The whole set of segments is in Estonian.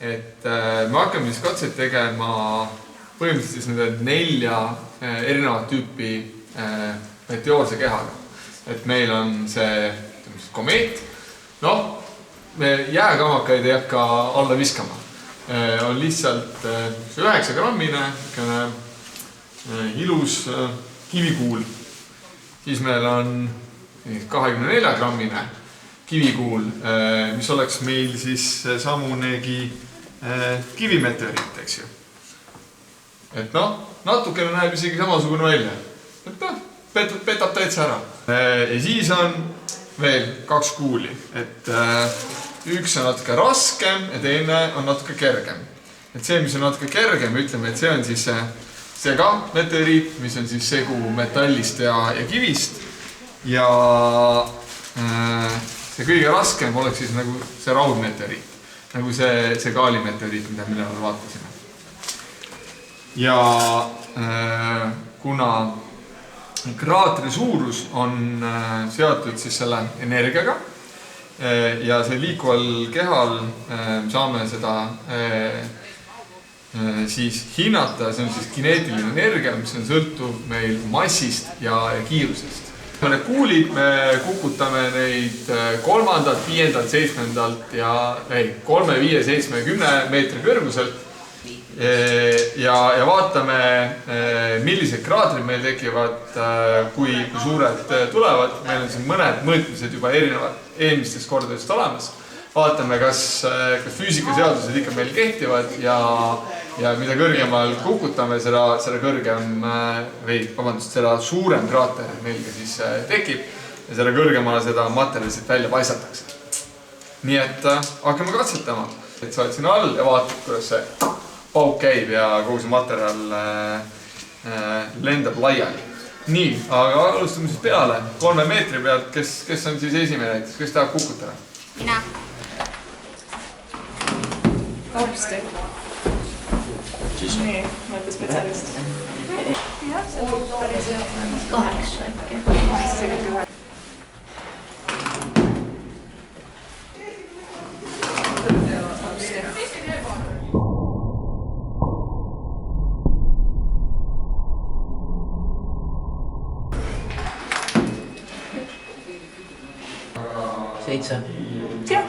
et me hakkame siis katseid tegema põhimõtteliselt nende 4 erinevat tüüpi meteoorse kehaga. Et meil on see komeet, me jääkamakaid ei hakka alla viskama. On lihtsalt 9-grammine ilus kivikuul. Siis meil on 24-grammine kivikuul, mis oleks meil siis samunegi kivimeteoriit, eks ju. Et natukene näeb isegi samasugune välja. Et petab täitsa ära. Ja siis on veel 2 kuuli, et üks on natuke raskem ja teine on natuke kergem. Et see, mis on natuke kergem, ütleme, et see on siis see ka meteoriit, mis on siis segu metallist ja kivist. Ja see kõige raskem oleks siis nagu see raudmeteoriit, nagu see gaalimeteoriit, mida me vaatasime. Ja kuna kraatri suurus on seotud siis selle energiaga ja see liikuval kehal saame seda siis hinnata, see on siis kineetiline energia, mis on sõltuv meil massist ja kiirusest. Need kuulid me kukutame neid 3., 5., 7. ja 3, 5, 7, 10 meetri kõrguselt ja vaatame, millised kraatrid meil tekivad, kui suured tulevad. Meil on siin mõned mõõtmised juba erinevad eelmistest kordadest olemas. Vaatame, kas füüsikaseadused ikka meil kehtivad ja mida kõrgemal kukutame, seda kõrgem seda suurem kraater meil ka siis tekib ja seda kõrgemale seda materjaliselt välja paisatakse. Nii et hakkame katsetama, et sa oled siin all ja vaatad, kuidas see pauk käib ja kogu see materjal lendab laiali. Nii, aga alustame siis peale 3 meetri pealt, kes on siis esimene näiteks, kes tahab kukutada? Mina. Hopsti. Nii, mõte spetsialist. Jah, see on päris hea. 8 äkki. Seitse. Jah.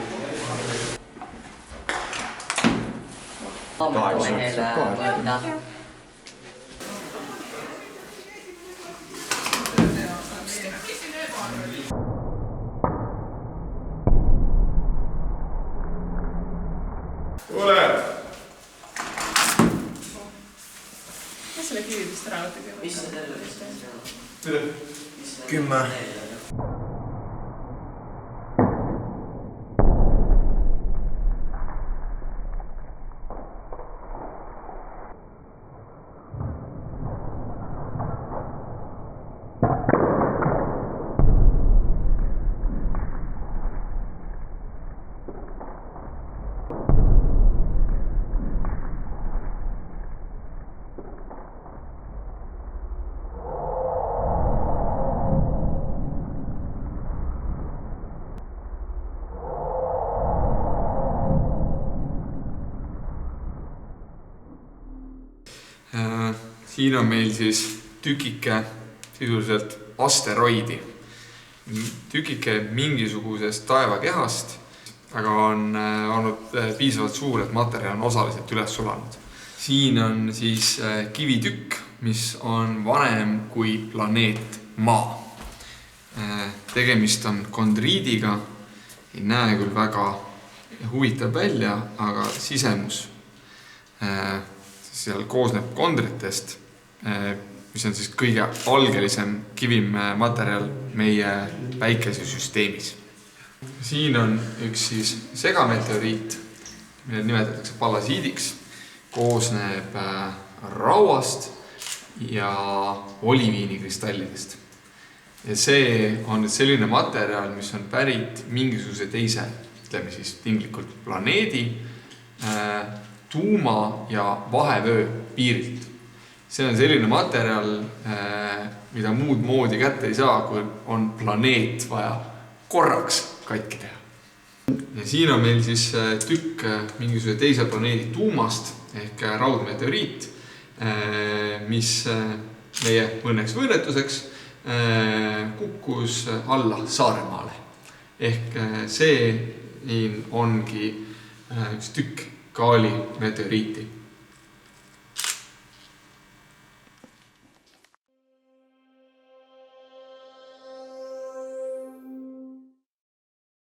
8. Tule! Mis selle kividest ära võtta? Mis see selle vist? 10. Siin on meil siis tükike sisuliselt asteroidi. Tükike mingisugusest taevakehast, aga on olnud piisavalt suur, et materjal on osaliselt üles sulanud. Siin on siis kivitükk, mis on vanem kui planeet Maa. Tegemist on kondriidiga, ei näe küll väga huvitav välja, aga sisemus seal koosneb kondritest, mis on siis kõige algelisem kivimmaterjal meie päikesesüsteemis. Siin on üks siis segameteoriit, mille nimetatakse pallasiidiks, koosneb rauast ja oliviinikristallidest. Ja see on selline materjal, mis on pärit mingisuguse teise, ütleme siis tinglikult planeedi, tuuma ja vahevöö piirilt. See on selline materjal, mida muud moodi kätte ei saa, kui on planeet vaja korraks katki teha. Ja siin on meil siis tükk mingisuguse teise planeedi tuumast ehk raudmeteoriit, mis meie õnneks võõretuseks kukkus alla Saaremaale. Ehk see ongi üks tükk Kaali meteoriiti.